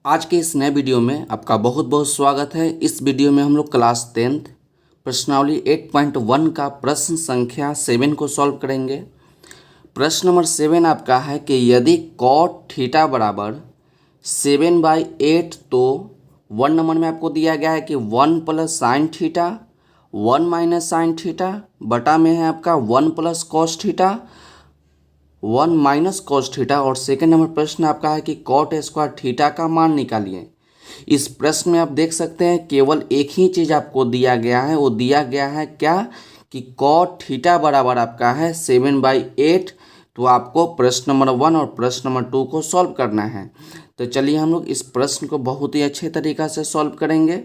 आज के इस नए वीडियो में आपका बहुत बहुत स्वागत है। इस वीडियो में हम लोग क्लास 10th प्रश्नावली 8.1 का प्रश्न संख्या 7 को सॉल्व करेंगे। प्रश्न नंबर 7 आपका है कि यदि cot थीटा बराबर 7/8 तो 1 नंबर में आपको दिया गया है कि 1 plus sine theta 1 minus sine theta बटा में है आपका 1 plus cos theta 1 minus cos theta. और सेकेंड नंबर प्रश्न आपका है कि कॉट स्क्वायर थीटा का मान निकालिए। इस प्रश्न में आप देख सकते हैं केवल एक ही चीज़ आपको दिया गया है, वो दिया गया है क्या कि कॉट थीटा बराबर आपका है 7/8। तो आपको प्रश्न नंबर 1 और प्रश्न नंबर 2 को सॉल्व करना है। तो चलिए हम लोग इस प्रश्न को बहुत ही अच्छे तरीक़ा से सॉल्व करेंगे।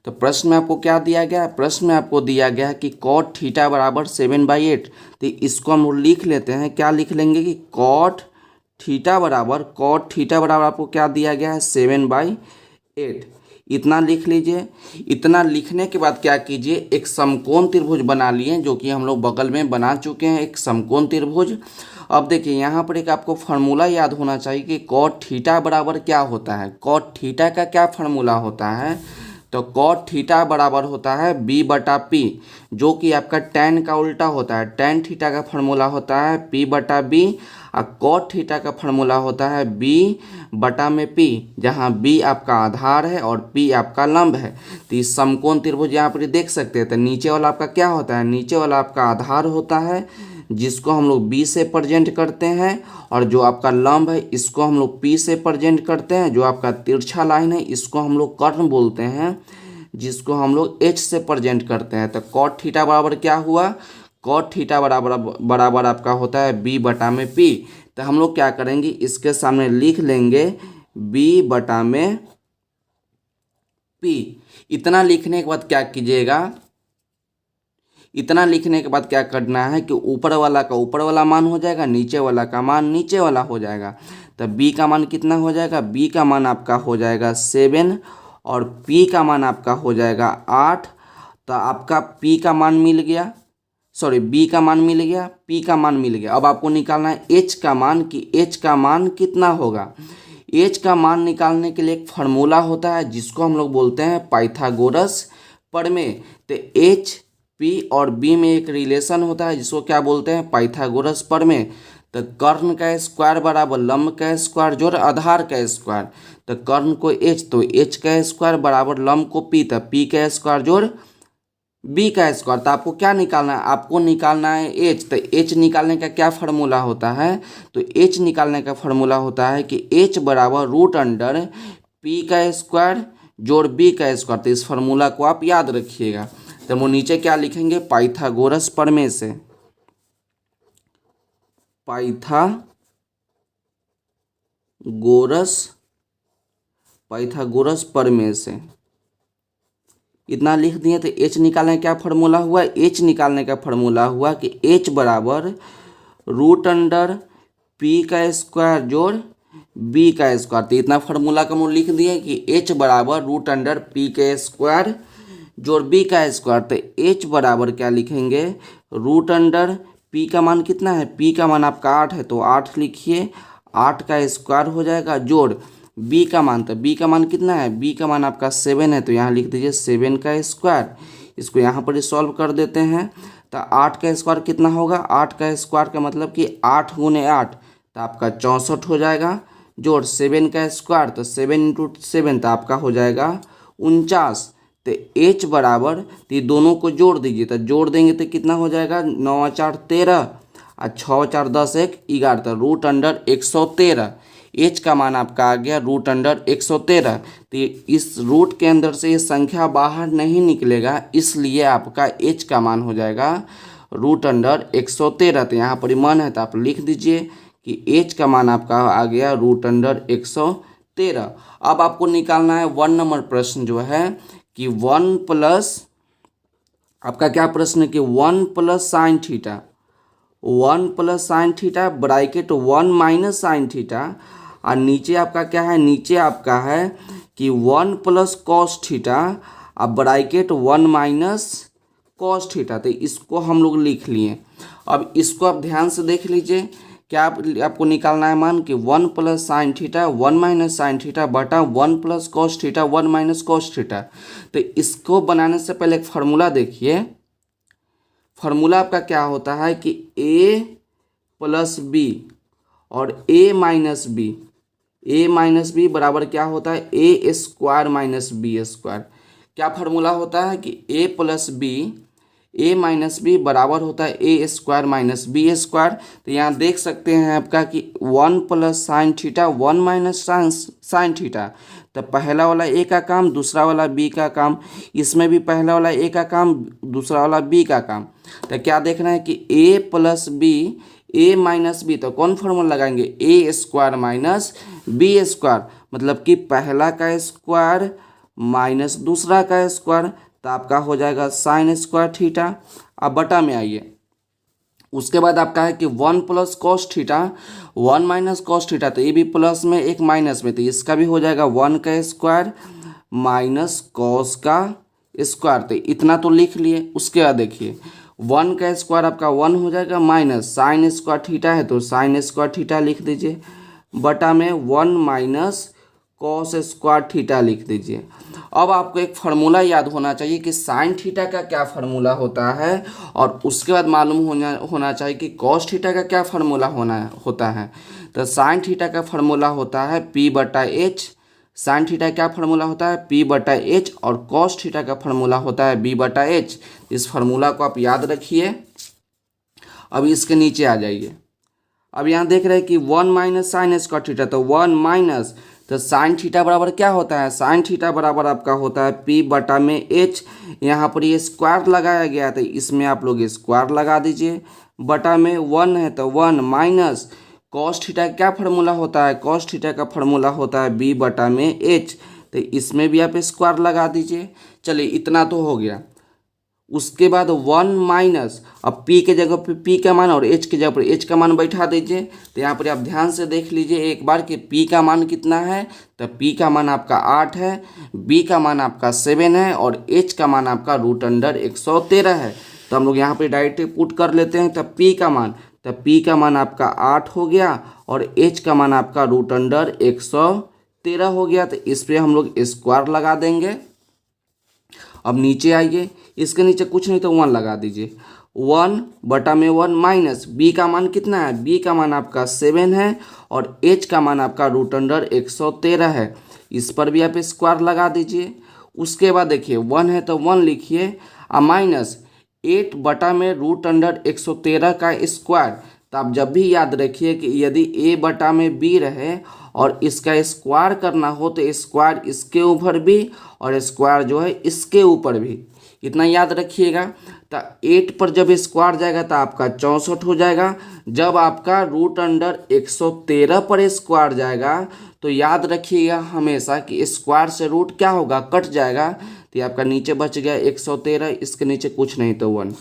तो प्रश्न में आपको क्या दिया गया है? प्रश्न में आपको दिया गया है कि कॉट थीटा बराबर 7/8। तो इसको हम लोग लिख लेते हैं। क्या लिख लेंगे कि कॉट थीटा बराबर आपको क्या दिया गया है 7/8। इतना लिख लीजिए। इतना लिखने के बाद क्या कीजिए, एक समकोण त्रिभुज बना लिए जो कि हम लोग बगल में बना चुके हैं, एक समकोण त्रिभुज। अब देखिए यहाँ पर एक आपको फार्मूला याद होना चाहिए कि कॉट थीटा बराबर क्या होता है। कॉट थीटा का क्या फार्मूला होता है? तो कॉट थीटा बराबर होता है b/p, जो कि आपका tan का उल्टा होता है। tan थीटा का फार्मूला होता है p/b और कॉट थीटा का फार्मूला होता है b/p, जहाँ b आपका आधार है और p आपका लंब है। तो इस समकोण त्रिभुज यहाँ पर देख सकते हैं। तो नीचे वाला आपका क्या होता है? नीचे वाला आपका आधार होता है जिसको हम लोग b से प्रेजेंट करते हैं, और जो आपका लंब है इसको हम लोग p से प्रेजेंट करते हैं। जो आपका तिरछा लाइन है इसको हम लोग कर्ण बोलते हैं, जिसको हम लोग h से प्रेजेंट करते हैं। तो कॉट थीटा बराबर क्या हुआ? कॉट थीटा बराबर आपका होता है b/p। तो हम लोग क्या करेंगे, इसके सामने लिख लेंगे b/p। इतना लिखने के बाद क्या कीजिएगा, इतना लिखने के बाद क्या करना है कि ऊपर वाला का ऊपर वाला मान हो जाएगा, नीचे वाला का मान नीचे वाला हो जाएगा। तो b का मान कितना हो जाएगा? b का मान आपका हो जाएगा 7 और p का मान आपका हो जाएगा 8। तो आपका p का मान मिल गया, सॉरी b का मान मिल गया, p का मान मिल गया। अब आपको निकालना है h का मान कि h का मान कितना होगा। h का मान निकालने के लिए एक फार्मूला होता है जिसको हम लोग बोलते हैं पाइथागोरस प्रमेय। तो h p और b में एक रिलेशन होता है जिसको क्या बोलते हैं? पाइथागोरस प्रमेय। तो कर्ण का स्क्वायर बराबर लंब का स्क्वायर जोड़ आधार का स्क्वायर। तो कर्ण को h, तो h का स्क्वायर बराबर लंब को p, तो p का स्क्वायर जोड़ b का स्क्वायर। तो आपको क्या निकालना है? आपको निकालना है h। तो h निकालने का क्या फार्मूला होता है? तो h निकालने का फार्मूला होता है कि h बराबर √अंडर p का स्क्वायर जोड़ b का स्क्वायर। तो इस फार्मूला को आप याद रखिएगा। तो वो नीचे क्या लिखेंगे? पाइथागोरस प्रमेय से, पाइथागोरस प्रमेय से इतना लिख दिए। तो h निकालने का क्या फार्मूला हुआ? h निकालने का फार्मूला हुआ कि h बराबर √अंडर p का स्क्वायर जोड़ b का स्क्वायर। तो इतना फार्मूला का हम लिख दिए कि h बराबर √अंडर p का स्क्वायर जोड़ b का स्क्वायर। तो h बराबर क्या लिखेंगे? √अंडर p का मान कितना है? p का मान आपका 8 है, तो 8 लिखिए, 8 का स्क्वायर हो जाएगा जोड़ b का मान। तो b का मान कितना है? b का मान आपका 7 है, तो यहाँ लिख दीजिए 7 का स्क्वायर। इसको यहाँ पर सॉल्व कर देते हैं। तो 8 का स्क्वायर कितना होगा? 8 का स्क्वायर का मतलब कि 8 × 8, तो आपका 64 हो जाएगा, जोड़ 7 का स्क्वायर, तो 7 × 7 तो आपका हो जाएगा 49। तो h बराबर, तो ये दोनों को जोड़ दीजिए। तो जोड़ देंगे तो कितना हो जाएगा? 9 × 4 13 और 6 × 4 10 1 11। तो √अंडर 113 h का मान आपका आ गया √अंडर 113। तो इस रूट के अंदर से ये संख्या बाहर नहीं निकलेगा, इसलिए आपका h का मान हो जाएगा √अंडर 113। तो यहाँ पर मान है तो आप लिख दीजिए कि h का मान आपका आ गया √अंडर 113। अब आपको निकालना है 1 नंबर प्रश्न जो है कि 1 प्लस, आपका क्या प्रश्न है कि 1 plus sine theta, 1 plus sine theta bracket 1 minus sine theta, और नीचे आपका क्या है? नीचे आपका है कि 1 प्लस कॉस थीटा और ब्रैकेट 1 माइनस कॉस थीटा। तो इसको हम लोग लिख लिए। अब इसको आप ध्यान से देख लीजिए क्या आपको निकालना है मान कि 1 plus sine theta 1 minus sine theta बटा 1 plus cos theta 1 minus cos theta. तो इसको बनाने से पहले एक फार्मूला देखिए। फार्मूला आपका क्या होता है कि a प्लस बी और a माइनस बी बराबर क्या होता है A square minus B square. क्या फार्मूला होता है कि a plus B a minus B बराबर होता है A square minus B square. तो यहाँ देख सकते हैं आपका कि 1 plus sine theta 1 minus sine theta. तो पहला वाला ए का काम, दूसरा वाला बी का काम। इसमें भी पहला वाला ए का काम, दूसरा वाला बी का काम। तो क्या देखना है कि a plus B a minus B, तो कौन फॉर्मूला लगाएंगे A square minus B square, मतलब कि पहला का स्क्वायर माइनस दूसरा का स्क्वायर। तो आपका हो जाएगा साइन स्क्वायर थीटा। अब बटा में आइए, उसके बाद आपका है कि 1 plus cos theta 1 minus cos theta. तो ये भी प्लस में एक माइनस में, तो इसका भी हो जाएगा 1 का स्क्वायर माइनस कॉस का स्क्वायर। तो इतना तो लिख लिए। उसके बाद देखिए 1 का स्क्वायर आपका 1 हो जाएगा माइनस साइन स्क्वायर थीटा है तो साइन स्क्वायर थीटा लिख दीजिए बटा में 1 माइनस कॉस स्क्वायर थीटा लिख दीजिए। अब आपको एक फार्मूला याद होना चाहिए कि साइन थीटा का क्या फार्मूला होता है, और उसके बाद मालूम होना चाहिए कि कॉस थीटा का क्या फार्मूला होता है। तो साइन थीटा का फार्मूला होता है पी बटा एच। साइन थीटा क्या फार्मूला होता है पी बटा एच, और कॉस थीटा का फार्मूला होता है बी बटा एच। इस फार्मूला को आप याद रखिए। अब इसके नीचे आ जाइए। अब यहाँ देख रहे हैं कि 1 माइनस साइन स्क्वायर थीटा, तो 1 माइनस, तो साइन थीटा बराबर क्या होता है, साइन थीटा बराबर आपका होता है पी बटा में एच। यहाँ पर ये स्क्वायर लगाया गया तो इसमें आप लोग स्क्वायर लगा दीजिए बटा में 1 है तो 1 माइनस कॉस थीटा क्या फार्मूला होता है, कॉस थीटा का फार्मूला होता है बी बटा में एच। तो इसमें भी आप स्क्वायर लगा दीजिए। चलिए इतना तो हो गया। उसके बाद 1 माइनस, अब p के जगह पे p का मान और h के जगह पर h का मान बैठा दीजिए। तो यहाँ पर आप ध्यान से देख लीजिए एक बार कि p का मान कितना है, तो p का मान आपका 8 है, b का मान आपका 7 है और h का मान आपका √113 है। तो हम लोग यहाँ पे डायरेक्ट पुट कर लेते हैं। तो p का मान आपका 8 हो गया और h का मान आपका √113 हो गया। तो इस पर हम लोग स्क्वायर लगा देंगे। अब नीचे आइए, इसके नीचे कुछ नहीं तो 1 लगा दीजिए। 1 बटा में 1 माइनस बी का मान कितना है, बी का मान आपका 7 है और h का मान आपका √113 है। इस पर भी आप स्क्वायर लगा दीजिए। उसके बाद देखिए 1 है तो 1 लिखिए और माइनस 8 बटा में √113 का स्क्वायर। तो आप जब भी याद रखिए कि यदि a बटा में b रहे और इसका स्क्वायर करना हो तो स्क्वायर इसके ऊपर भी और स्क्वायर जो है इसके ऊपर भी, इतना याद रखिएगा। तो 8 पर जब स्क्वायर जाएगा तो आपका 64 हो जाएगा। जब आपका √113 पर स्क्वायर जाएगा तो याद रखिएगा हमेशा कि स्क्वायर से रूट क्या होगा, कट जाएगा। तो ये आपका नीचे बच गया 113, इसके नीचे कुछ नहीं तो 1।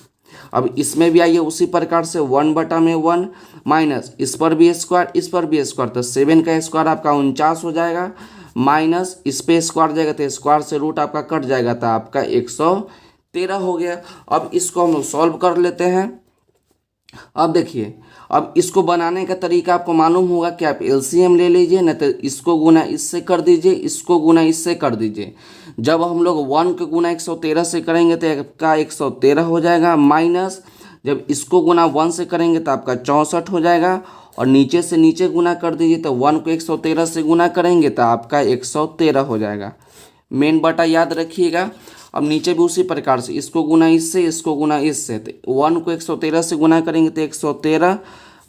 अब इसमें भी आइए उसी प्रकार से 1 बटा में 1 माइनस इस पर भी स्क्वायर इस पर भी स्क्वायर, तो 7 का स्क्वायर आपका 49 हो जाएगा माइनस इस पे स्क्वायर जाएगा तो स्क्वायर से रूट आपका कट जाएगा तो आपका 113 हो गया। अब इसको हम लोग सॉल्व कर लेते हैं। अब देखिए, अब इसको बनाने का तरीका आपको मालूम होगा कि आप एलसीएम ले लीजिए, न तो इसको गुना इससे कर दीजिए, इसको गुना इससे कर दीजिए। जब हम लोग 1 को गुना 113 से करेंगे तो आपका 113 हो जाएगा माइनस जब इसको गुना 1 से करेंगे तो आपका 64 हो जाएगा और नीचे से नीचे गुना कर दीजिए तो 1 को 113 से गुना करेंगे तो आपका 113 हो जाएगा। मेन बटा याद रखिएगा। अब नीचे भी उसी प्रकार से इसको गुना इससे इसको गुना इससे, तो 1 को 113 से गुना करेंगे तो 113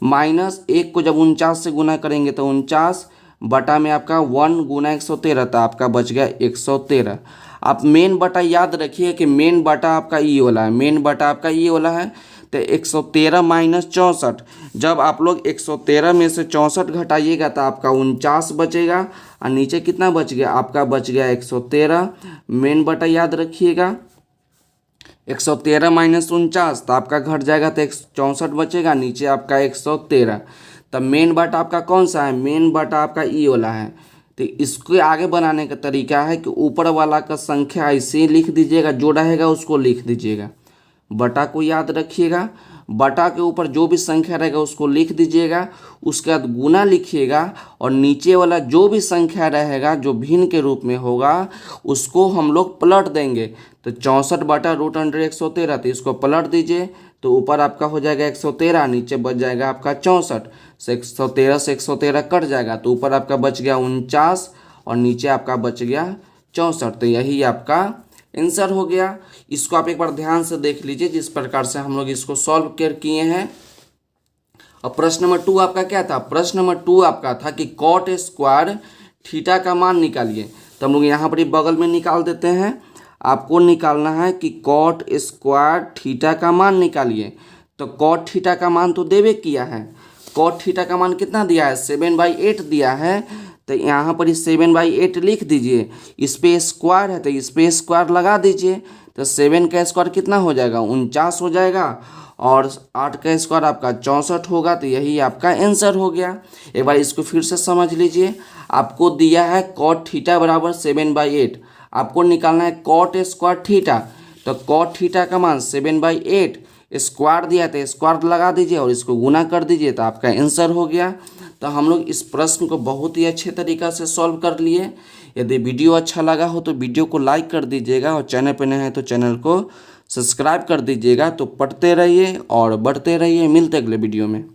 माइनस 1 को जब 49 से गुना करेंगे तो 49 बटा में आपका 1 गुना 113 तो आपका बच गया 113। आप मेन बटा याद रखिए कि मेन बटा आपका ये वाला है, मेन बटा आपका ये वाला है। तो 113 माइनस 64, जब आप लोग 113 में से 64 घटाइएगा तो आपका 49 बचेगा और नीचे कितना बच गया, आपका बच गया 113। मेन बटा याद रखिएगा 113 माइनस 49 तो आपका घट जाएगा तो 64 बचेगा, नीचे आपका 113। तब मेन बटा आपका कौन सा है, मेन बटा आपका ई वाला है। तो इसके आगे बनाने का तरीका है कि ऊपर वाला का संख्या ऐसे लिख दीजिएगा, जो रहेगा उसको लिख दीजिएगा, बटा को याद रखिएगा। बटा के ऊपर जो भी संख्या रहेगा उसको लिख दीजिएगा, उसके बाद गुना लिखिएगा और नीचे वाला जो भी संख्या रहेगा जो भिन्न के रूप में होगा उसको हम लोग पलट देंगे। तो 64 बटा रूट अंडर 113, तो इसको पलट दीजिए तो ऊपर आपका हो जाएगा 113, नीचे बच जाएगा आपका 64 से 113 कट जाएगा तो ऊपर आपका बच गया 49 और नीचे आपका बच गया 64। तो यही आपका आंसर हो गया। इसको आप एक बार ध्यान से देख लीजिए जिस प्रकार से हम लोग इसको सॉल्व किए हैं। और प्रश्न नंबर 2 आपका क्या था? प्रश्न नंबर 2 आपका था कि कॉट स्क्वायर थीटा का मान निकालिए। तो हम लोग यहाँ पर ही बगल में निकाल देते हैं। आपको निकालना है कि कॉट स्क्वायर थीटा का मान निकालिए। तो कॉट थीटा का मान तो देवे किया है, कॉट थीटा का मान कितना दिया है? 7/8 दिया है। तो यहाँ पर 7/8 लिख दीजिए, इस पे स्क्वायर है तो इस पे स्क्वायर लगा दीजिए। तो 7 का स्क्वायर कितना हो जाएगा? 49 हो जाएगा और 8 का स्क्वायर आपका 64 होगा। तो यही आपका आंसर हो गया। एक बार इसको फिर से समझ लीजिए। आपको दिया है कॉट थीटा बराबर 7/8, आपको निकालना है कॉट स्क्वायर थीटा। तो कॉट थीटा का मान 7/8, स्क्वायर दिया तो स्क्वायर लगा दीजिए और इसको गुना कर दीजिए तो आपका आंसर हो गया। तो हम लोग इस प्रश्न को बहुत ही अच्छे तरीक़ा से सॉल्व कर लिए। यदि वीडियो अच्छा लगा हो तो वीडियो को लाइक कर दीजिएगा और चैनल पर नए हैं तो चैनल को सब्सक्राइब कर दीजिएगा। तो पढ़ते रहिए और बढ़ते रहिए। मिलते अगले वीडियो में।